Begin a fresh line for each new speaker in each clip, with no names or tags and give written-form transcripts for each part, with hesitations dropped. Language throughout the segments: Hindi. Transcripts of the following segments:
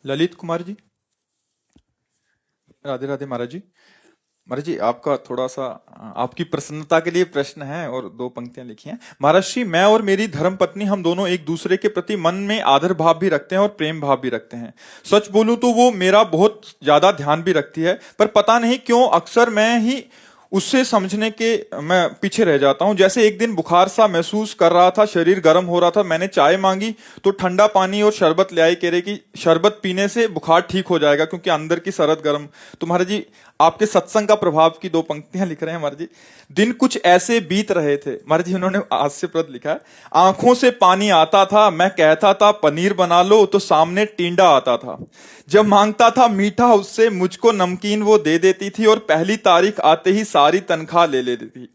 ललित कुमार जी। राधे राधे महाराज जी। महाराज जी, आपका थोड़ा सा आपकी प्रसन्नता के लिए प्रश्न है और दो पंक्तियां लिखी हैं। महाराज जी, मैं और मेरी धर्म पत्नी हम दोनों एक दूसरे के प्रति मन में आदर भाव भी रखते हैं और प्रेम भाव भी रखते हैं। सच बोलूं तो वो मेरा बहुत ज्यादा ध्यान भी रखती है, पर पता नहीं क्यों अक्सर मैं ही उससे समझने के मैं पीछे रह जाता हूं। जैसे एक दिन बुखार सा महसूस कर रहा था, शरीर गर्म हो रहा था, मैंने चाय मांगी तो ठंडा पानी और शरबत ले आई, कह रहे कि शरबत पीने से बुखार ठीक हो जाएगा क्योंकि अंदर की सरद गर्म। तो महाराज जी, आपके सत्संग का प्रभाव की दो पंक्तियां लिख रहे हैं महाराज जी। दिन कुछ ऐसे बीत रहे थे, महाराज जी उन्होंने हास्यप्रद लिखा है। आंखों से पानी आता था, मैं कहता था पनीर बना लो तो सामने टींडा आता था। जब मांगता था मीठा उससे, मुझको नमकीन वो दे देती थी और पहली तारीख आते ही सारी तनख्वाह ले लेती थी।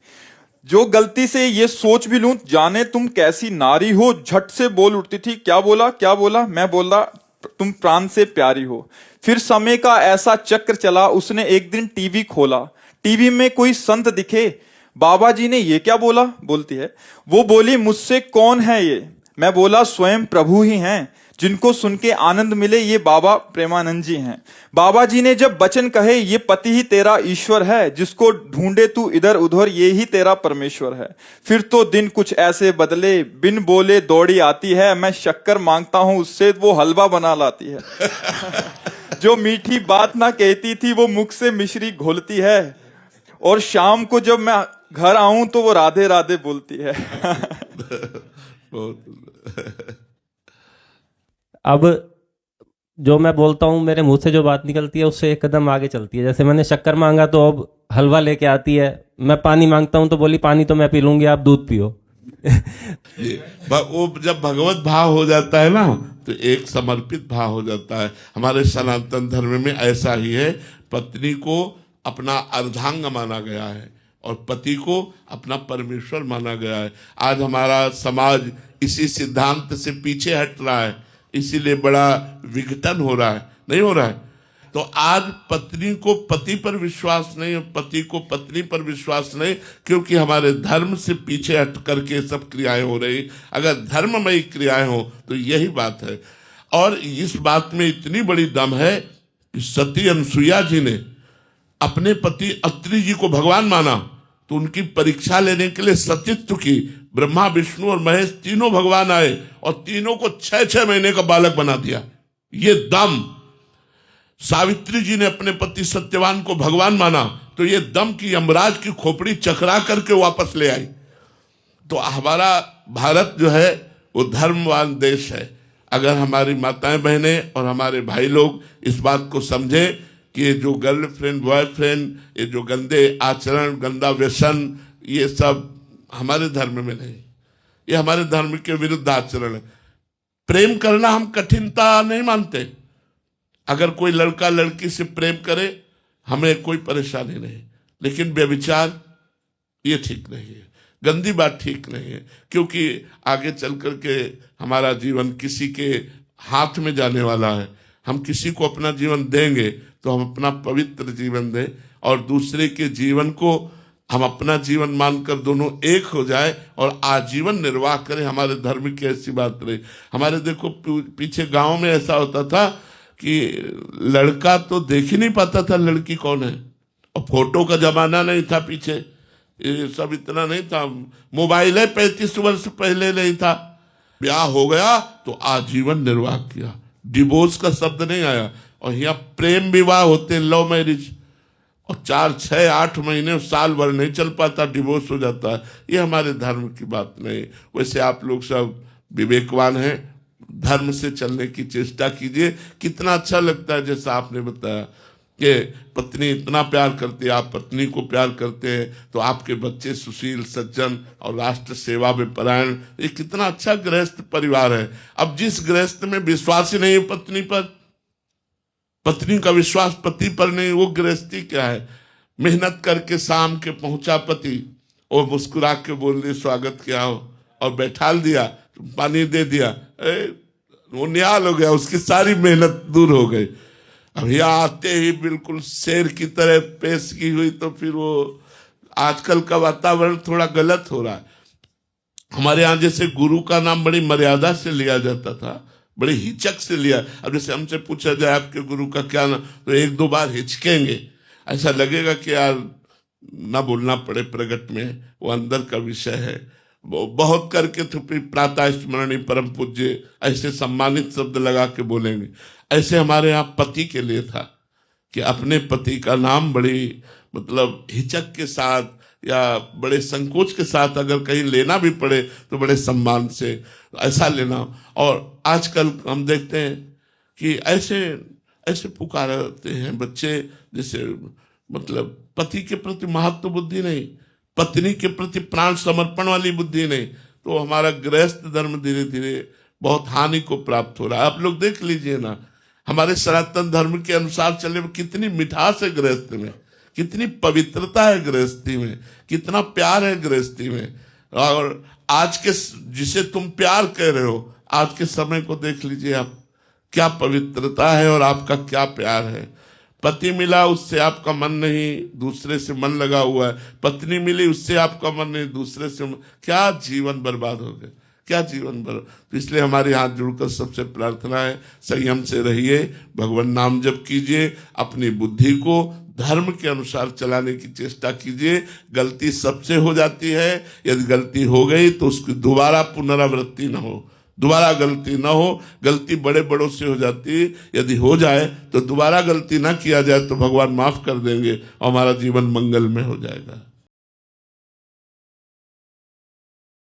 जो गलती से ये सोच भी लूं जाने तुम कैसी नारी हो, झट से बोल उठती थी क्या बोला क्या बोला। मैं बोला तुम प्राण से प्यारी हो। फिर समय का ऐसा चक्र चला, उसने एक दिन टीवी खोला, टीवी में कोई संत दिखे। बाबा जी ने ये क्या बोला, बोलती है। वो बोली मुझसे कौन है ये। मैं बोला स्वयं प्रभु ही हैं, जिनको सुन के आनंद मिले ये बाबा प्रेमानंद जी हैं। बाबा जी ने जब वचन कहे ये पति ही तेरा ईश्वर है, जिसको ढूंढे तू इधर उधर ये ही तेरा परमेश्वर है। फिर तो दिन कुछ ऐसे बदले, बिन बोले दौड़ी आती है, मैं शक्कर मांगता हूं उससे वो हलवा बना लाती है। जो मीठी बात ना कहती थी वो मुख से मिश्री घोलती है, और शाम को जब मैं घर आऊं तो वो राधे राधे बोलती है।
बहुत
अब जो मैं बोलता हूँ मेरे मुंह से जो बात निकलती है उससे एक कदम आगे चलती है। जैसे मैंने शक्कर मांगा तो अब हलवा लेके आती है, मैं पानी मांगता हूँ तो बोली पानी तो मैं पी लूंगी, आप दूध पियो।
वो जब भगवत भाव हो जाता है ना तो एक समर्पित भाव हो जाता है। हमारे सनातन धर्म में ऐसा ही है, पत्नी को अपना अर्धांग माना गया है और पति को अपना परमेश्वर माना गया है। आज हमारा समाज इसी सिद्धांत से पीछे हट रहा है, इसीलिए बड़ा विघटन हो रहा है, नहीं हो रहा है। तो आज पत्नी को पति पर विश्वास नहीं और पति को पत्नी पर विश्वास नहीं, क्योंकि हमारे धर्म से पीछे हट करके सब क्रियाएं हो रही। अगर धर्ममयी क्रियाएं हो तो यही बात है। और इस बात में इतनी बड़ी दम है कि सती अनसुईया जी ने अपने पति अत्रि जी को भगवान माना तो उनकी परीक्षा लेने के लिए सतीत्व की। ब्रह्मा विष्णु और महेश तीनों भगवान आए और तीनों को 6-6 महीने का बालक बना दिया। ये दम। सावित्री जी ने अपने पति सत्यवान को भगवान माना तो ये दम की यमराज की खोपड़ी चकरा करके वापस ले आई। तो हमारा भारत जो है वो धर्मवान देश है। अगर हमारी माताएं बहनें और हमारे भाई लोग इस बात को समझे कि ये जो गर्लफ्रेंड बॉयफ्रेंड, ये जो गंदे आचरण, गंदा व्यसन, ये सब हमारे धर्म में नहीं, ये हमारे धर्म के विरुद्ध आचरण है। प्रेम करना हम कठिनता नहीं मानते। अगर कोई लड़का लड़की से प्रेम करे हमें कोई परेशानी नहीं, लेकिन व्यभिचार ये ठीक नहीं है, गंदी बात ठीक नहीं है। क्योंकि आगे चल करके हमारा जीवन किसी के हाथ में जाने वाला है। हम किसी को अपना जीवन देंगे तो हम अपना पवित्र जीवन दें और दूसरे के जीवन को हम अपना जीवन मानकर दोनों एक हो जाए और आजीवन निर्वाह करें। हमारे धर्म की ऐसी बात रही। हमारे देखो पीछे गांव में ऐसा होता था कि लड़का तो देख ही नहीं पाता था लड़की कौन है, और फोटो का जमाना नहीं था पीछे, ये सब इतना नहीं था। मोबाइल है 35 वर्ष पहले नहीं था। ब्याह हो गया तो आजीवन निर्वाह किया, डिवोर्स का शब्द नहीं आया। और यहाँ प्रेम विवाह होते, लव मैरिज, और 4-6-8 महीने साल भर नहीं चल पाता, डिवोर्स हो जाता है। ये हमारे धर्म की बात नहीं। वैसे आप लोग सब विवेकवान हैं, धर्म से चलने की चेष्टा कीजिए। कितना अच्छा लगता है जैसा आपने बताया कि पत्नी इतना प्यार करती है, आप पत्नी को प्यार करते हैं, तो आपके बच्चे सुशील सज्जन और राष्ट्र सेवा में परायण, ये कितना अच्छा गृहस्थ परिवार है। अब जिस गृहस्थ में विश्वास ही नहीं है पत्नी पर, पत्नी का विश्वास पति पर नहीं, वो गृहस्थी क्या है। मेहनत करके शाम के पहुंचा पति और मुस्कुरा के बोल दिया स्वागत किया हो और बैठाल दिया, पानी दे दिया, वो निहाल हो गया, उसकी सारी मेहनत दूर हो गई। अब यहाँ आते ही बिल्कुल शेर की तरह पेश की हुई, तो फिर वो आजकल का वातावरण थोड़ा गलत हो रहा है। हमारे यहाँ जैसे गुरु का नाम बड़ी मर्यादा से लिया जाता था, बड़ी हिचक से लिया। अब जैसे हमसे पूछा जाए आपके गुरु का क्या नाम, तो एक दो बार हिचकेंगे, ऐसा लगेगा कि यार ना बोलना पड़े प्रगट में, वो अंदर का विषय है। बहुत करके तो फिर प्रातः स्मरणीय परम पूज्य ऐसे सम्मानित शब्द लगा के बोलेंगे। ऐसे हमारे यहाँ पति के लिए था कि अपने पति का नाम बड़ी मतलब हिचक के साथ या बड़े संकोच के साथ अगर कहीं लेना भी पड़े तो बड़े सम्मान से ऐसा लेना। और आजकल हम देखते हैं कि ऐसे ऐसे पुकारते हैं बच्चे, जैसे मतलब पति के प्रति महत्व बुद्धि नहीं, पत्नी के प्रति प्राण समर्पण वाली बुद्धि नहीं, तो हमारा गृहस्थ धर्म धीरे धीरे बहुत हानि को प्राप्त हो रहा है। आप लोग देख लीजिए ना, हमारे सनातन धर्म के अनुसार चलने में कितनी मिठास है गृहस्थ में, कितनी पवित्रता है गृहस्थी में, कितना प्यार है गृहस्थी में। और आज के जिसे तुम प्यार कह रहे हो, आज के समय को देख लीजिए आप, क्या पवित्रता है और आपका क्या प्यार है। पति मिला उससे आपका मन नहीं, दूसरे से मन लगा हुआ है। पत्नी मिली उससे आपका मन नहीं, दूसरे से क्या जीवन बर्बाद हो गया, क्या जीवन बर्बाद। तो इसलिए हमारे हाथ जुड़कर सबसे प्रार्थना है, संयम से रहिए, भगवान नाम जप कीजिए, अपनी बुद्धि को धर्म के अनुसार चलाने की चेष्टा कीजिए। गलती सबसे हो जाती है, यदि गलती हो गई तो उसकी दोबारा पुनरावृत्ति न हो, दोबारा गलती ना हो। गलती बड़े बड़ों से हो जाती है, यदि हो जाए तो दोबारा गलती ना किया जाए तो भगवान माफ कर देंगे और हमारा जीवन मंगल में हो जाएगा।